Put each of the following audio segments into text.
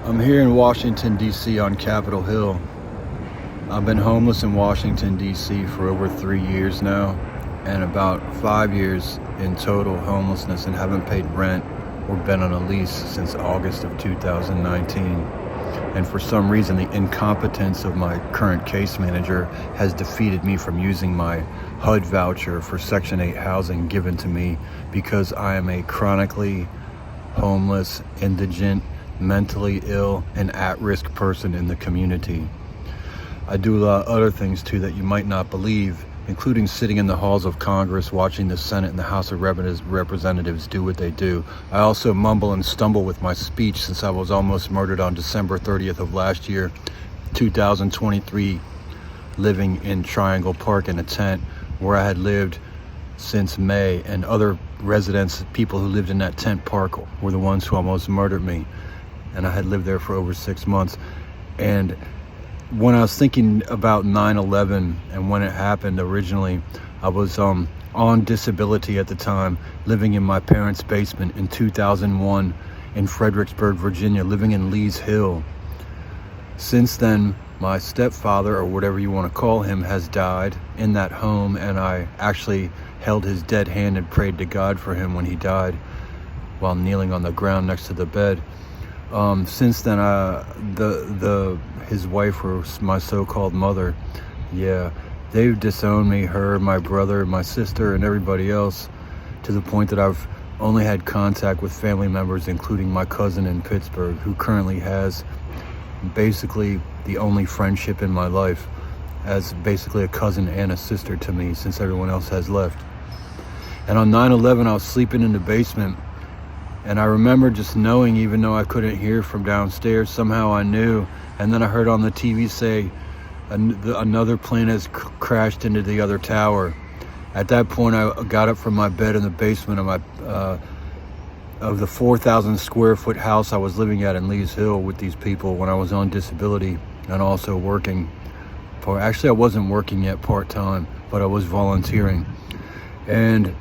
I'm here in Washington, D.C. on Capitol Hill. I've been homeless in Washington, D.C. for over 3 years now, and about 5 years in total homelessness, and haven't paid rent or been on a lease since August of 2019. And for some reason, the incompetence of my current case manager has defeated me from using my HUD voucher for Section 8 housing given to me because I am a chronically homeless, indigent, mentally ill, and at-risk person in the community. I do a lot of other things too that you might not believe, including sitting in the halls of Congress watching the Senate and the House of Representatives do what they do. I also mumble and stumble with my speech since I was almost murdered on December 30th of last year, 2023, living in Triangle Park in a tent where I had lived since May, and other residents, people who lived in that tent park, were the ones who almost murdered me. And I had lived there for over 6 months. And when I was thinking about 9/11 and when it happened originally, I was on disability at the time, living in my parents' basement in 2001 in Fredericksburg, Virginia, living in Lee's Hill. Since then, my stepfather, or whatever you want to call him, has died in that home, and I actually held his dead hand and prayed to God for him when he died while kneeling on the ground next to the bed. Since then, his wife, or my so-called mother, they've disowned me, her, my brother, my sister, and everybody else, to the point that I've only had contact with family members, including my cousin in Pittsburgh, who currently has basically the only friendship in my life, as basically a cousin and a sister to me, since everyone else has left. And on 9/11, I was sleeping in the basement, and I remember just knowing, even though I couldn't hear from downstairs, somehow I knew. And then I heard on the TV say another plane has crashed into the other tower. At that point, I got up from my bed in the basement of the 4,000 square foot house I was living at in Lee's Hill with these people when I was on disability and also working. Actually, I wasn't working yet part-time, but I was volunteering. And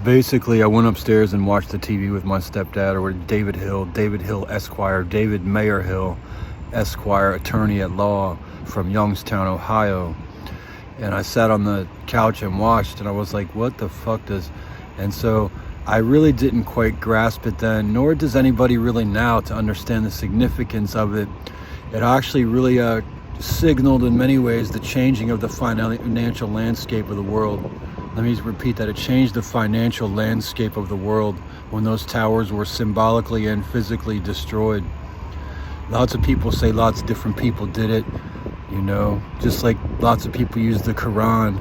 basically, I went upstairs and watched the TV with my stepdad, or David Hill Esquire, David Mayer Hill Esquire, attorney at law from Youngstown, Ohio. And I sat on the couch and watched, and I was like, what the fuck does... And so I really didn't quite grasp it then, nor does anybody really now, to understand the significance of it. It actually really signaled in many ways the changing of the financial landscape of the world. Let me repeat that. It changed the financial landscape of the world when those towers were symbolically and physically destroyed. Lots of people say lots of different people did it, just like lots of people use the Quran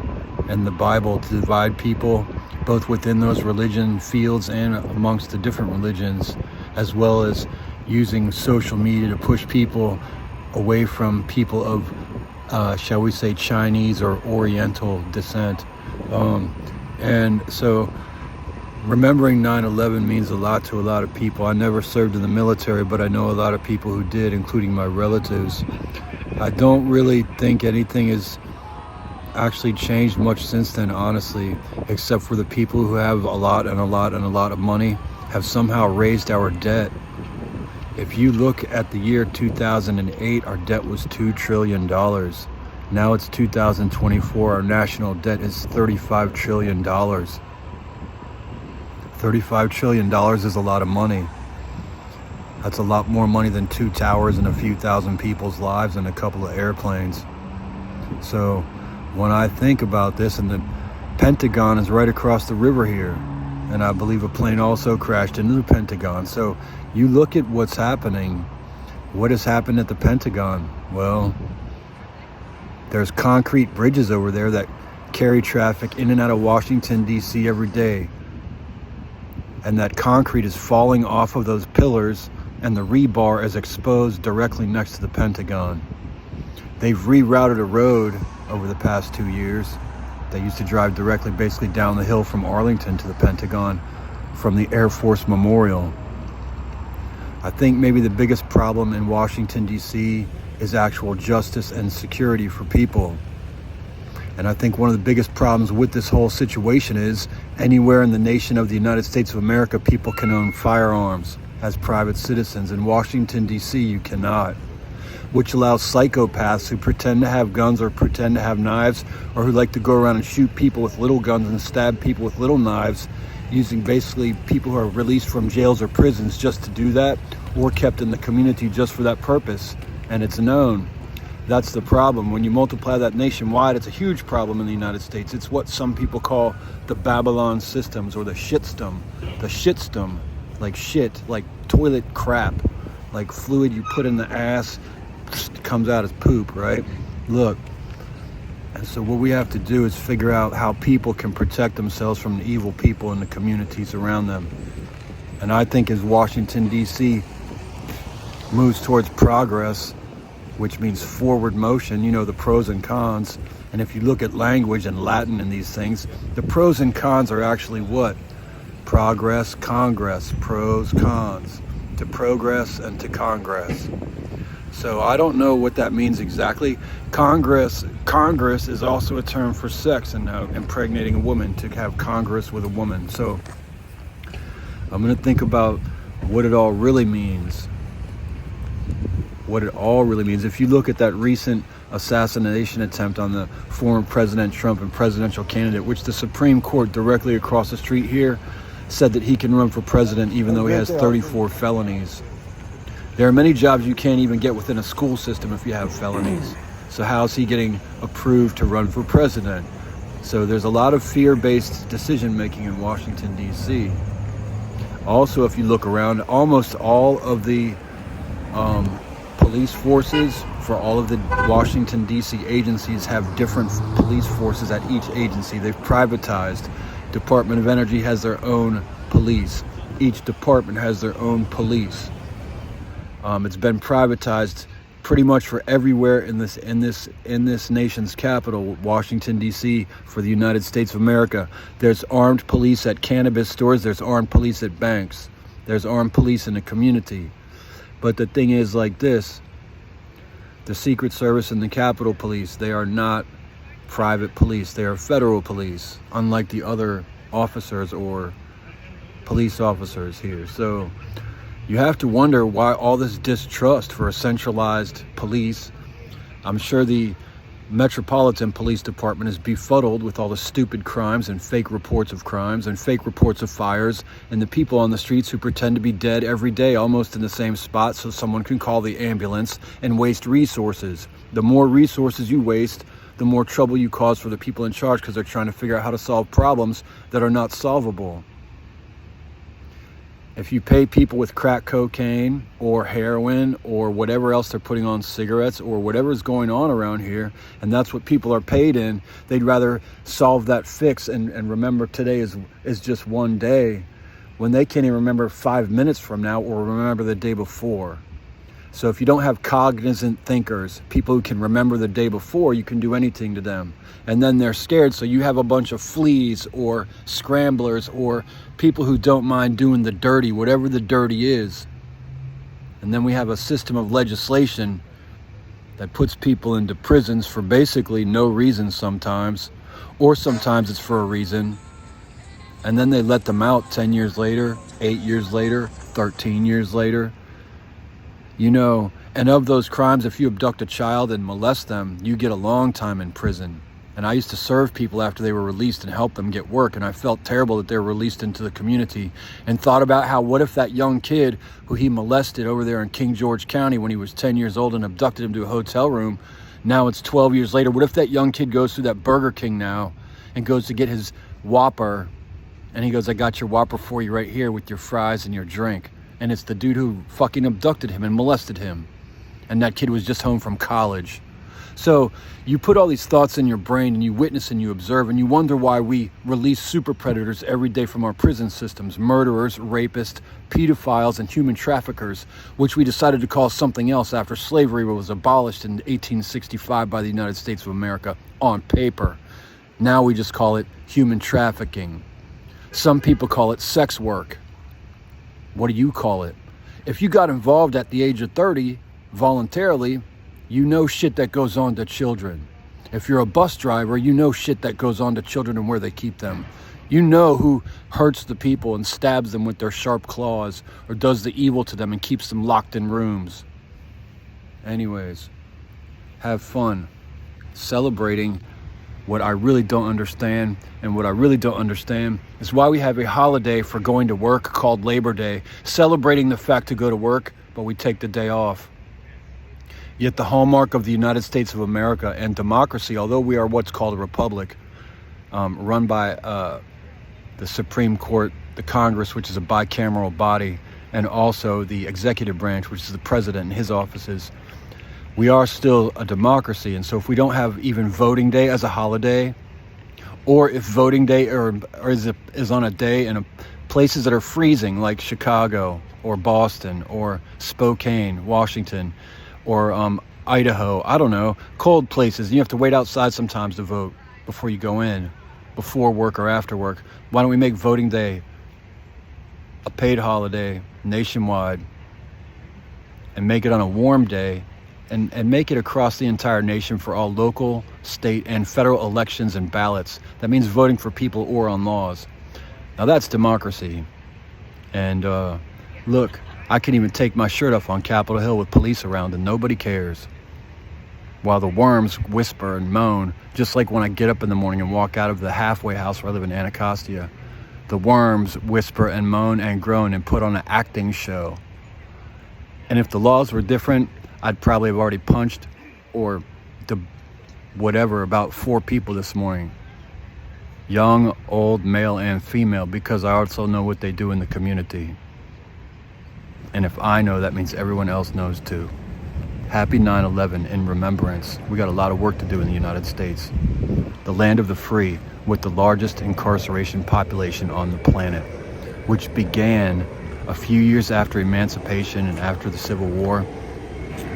and the Bible to divide people, both within those religion fields and amongst the different religions, as well as using social media to push people away from people of, shall we say, Chinese or Oriental descent. And so remembering 9/11 means a lot to a lot of people. I never served in the military, but I know a lot of people who did, including my relatives. I don't really think anything has actually changed much since then, honestly, except for the people who have a lot of money have somehow raised our debt. If you look at the year 2008, our debt was $2 trillion. Now it's 2024, our national debt is $35 trillion. $35 trillion is a lot of money. That's a lot more money than 2 towers and a few thousand people's lives and a couple of airplanes. So when I think about this, and the Pentagon is right across the river here, and I believe a plane also crashed into the Pentagon. So you look at what's happening. What has happened at the Pentagon? Well, there's concrete bridges over there that carry traffic in and out of Washington, D.C. every day. And that concrete is falling off of those pillars, and the rebar is exposed directly next to the Pentagon. They've rerouted a road over the past 2 years. They used to drive directly, basically down the hill from Arlington to the Pentagon from the Air Force Memorial. I think maybe the biggest problem in Washington, D.C. is actual justice and security for people. And I think one of the biggest problems with this whole situation is anywhere in the nation of the United States of America, people can own firearms. as private citizens. In Washington, D.C., you cannot, which allows psychopaths who pretend to have guns or pretend to have knives, or who like to go around and shoot people with little guns and stab people with little knives, using basically people who are released from jails or prisons just to do that, or kept in the community just for that purpose. And it's known. That's the problem. When you multiply that nationwide, it's a huge problem in the United States. It's what some people call the Babylon systems, or the shitstum. The shitstum, like shit, like toilet crap, like fluid you put in the ass, comes out as poop, right? Look, and so what we have to do is figure out how people can protect themselves from the evil people in the communities around them. And I think as Washington, D.C. moves towards progress, which means forward motion, you know, the pros and cons. And if you look at language and Latin and these things, the pros and cons are actually what? Progress, congress, pros, cons, to progress and to congress. So I don't know what that means exactly. Congress is also a term for sex, and impregnating a woman, to have congress with a woman. So I'm going to think about what it all really means. What it all really means. If you look at that recent assassination attempt on the former President Trump and presidential candidate, which the Supreme Court directly across the street here said that he can run for president even though he has 34 felonies. There are many jobs you can't even get within a school system if you have felonies. So how's he getting approved to run for president? So there's a lot of fear-based decision-making in Washington, D.C. Also, if you look around, almost all of the police forces for all of the Washington, D.C. agencies have different police forces at each agency. They've privatized. Department of Energy has their own police. Each department has their own police. It's been privatized pretty much for everywhere in this nation's capital, Washington, D.C., for the United States of America. There's armed police at cannabis stores. There's armed police at banks. There's armed police in the community. But the thing is like this, the Secret Service and the Capitol Police, they are not private police. They are federal police, unlike the other officers or police officers here. So you have to wonder why all this distrust for a centralized police. I'm sure the Metropolitan Police Department is befuddled with all the stupid crimes and fake reports of crimes and fake reports of fires, and the people on the streets who pretend to be dead every day almost in the same spot so someone can call the ambulance, and waste resources. The more resources you waste, the more trouble you cause for the people in charge, because they're trying to figure out how to solve problems that are not solvable. If you pay people with crack cocaine or heroin or whatever else they're putting on cigarettes or whatever is going on around here, and that's what people are paid in, they'd rather solve that fix and remember today is just one day, when they can't even remember 5 minutes from now or remember the day before. So if you don't have cognizant thinkers, people who can remember the day before, you can do anything to them. And then they're scared, so you have a bunch of fleas or scramblers or people who don't mind doing the dirty, whatever the dirty is. And then we have a system of legislation that puts people into prisons for basically no reason sometimes, or sometimes it's for a reason. And then they let them out 10 years later, 8 years later, 13 years later. You know, and of those crimes, if you abduct a child and molest them, you get a long time in prison. And I used to serve people after they were released and help them get work, and I felt terrible that they were released into the community, and thought about how, what if that young kid who he molested over there in King George County when he was 10 years old and abducted him to a hotel room, now it's 12 years later, what if that young kid goes through that Burger King now and goes to get his Whopper, and he goes, I got your Whopper for you right here with your fries and your drink. And it's the dude who fucking abducted him and molested him. And that kid was just home from college. So you put all these thoughts in your brain, and you witness and you observe, and you wonder why we release super predators every day from our prison systems, murderers, rapists, pedophiles, and human traffickers, which we decided to call something else after slavery was abolished in 1865 by the United States of America on paper. Now we just call it human trafficking. Some people call it sex work. What do you call it? If you got involved at the age of 30 voluntarily, you know shit that goes on to children. If you're a bus driver, you know shit that goes on to children and where they keep them. You know who hurts the people and stabs them with their sharp claws, or does the evil to them and keeps them locked in rooms. Anyways, have fun celebrating what I really don't understand. And what I really don't understand is why we have a holiday for going to work called Labor Day, celebrating the fact to go to work, but we take the day off. Yet the hallmark of the United States of America and democracy, although we are what's called a republic, run by the Supreme Court, the Congress, which is a bicameral body, and also the executive branch, which is the president and his offices, we are still a democracy. And so if we don't have even voting day as a holiday, or if voting day is on a day in places that are freezing, like Chicago or Boston or Spokane, Washington, or Idaho, I don't know, cold places, you have to wait outside sometimes to vote before you go in, before work or after work. Why don't we make voting day a paid holiday nationwide and make it on a warm day, and make it across the entire nation for all local, state, and federal elections and ballots? That means voting for people or on laws. Now that's democracy. And look, I can even take my shirt off on Capitol Hill with police around and nobody cares. While the worms whisper and moan, just like when I get up in the morning and walk out of the halfway house where I live in Anacostia. The worms whisper and moan and groan and put on an acting show. And if the laws were different, I'd probably have already punched or whatever about 4 people this morning. Young, old, male, and female, because I also know what they do in the community. And if I know, that means everyone else knows too. Happy 9/11 in remembrance. We got a lot of work to do in the United States. The land of the free, with the largest incarceration population on the planet, which began a few years after emancipation and after the Civil War,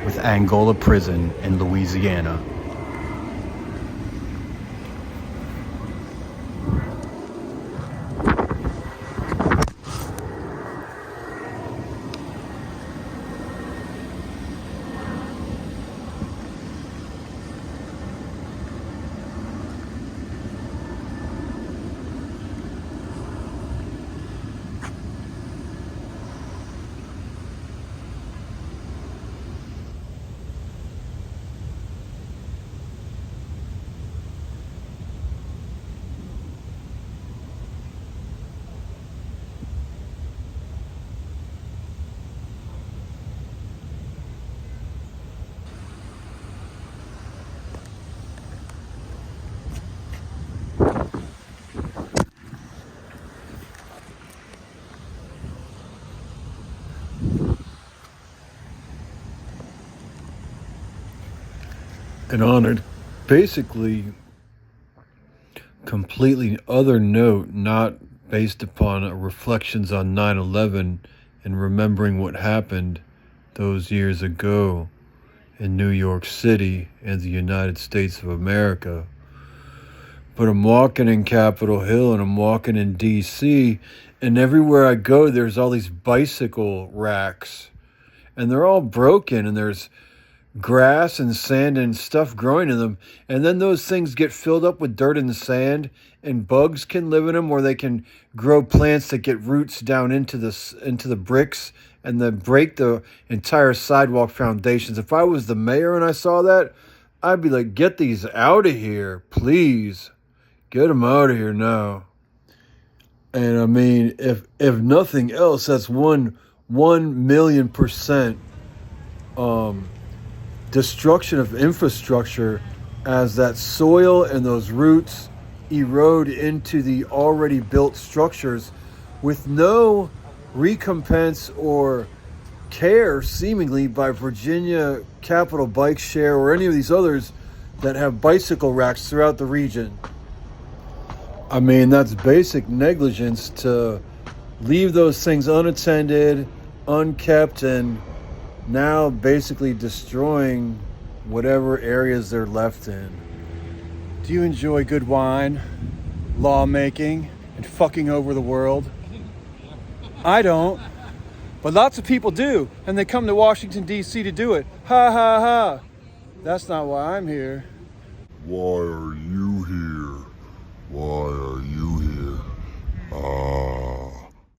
with Angola Prison in Louisiana. And on a basically completely other note, not based upon reflections on 9/11 and remembering what happened those years ago in New York City and the United States of America. But I'm walking in Capitol Hill and I'm walking in D.C. and everywhere I go there's all these bicycle racks and they're all broken and there's grass and sand and stuff growing in them, and then those things get filled up with dirt and sand, and bugs can live in them, or they can grow plants that get roots down into the bricks and then break the entire sidewalk foundations. If I was the mayor and I saw that, I'd be like, get these out of here, please. Get them out of here now. And I mean, if nothing else, that's 1,000,000% destruction of infrastructure, as that soil and those roots erode into the already built structures with no recompense or care, seemingly, by Virginia Capital Bike Share or any of these others that have bicycle racks throughout the region. I mean, that's basic negligence to leave those things unattended, unkept, and now basically destroying whatever areas they're left in. Do you enjoy good wine, lawmaking, and fucking over the world? I don't, but lots of people do, and they come to Washington D.C. to do it. Ha ha ha. That's not why I'm here. Why are you here? Why are you here? Ah.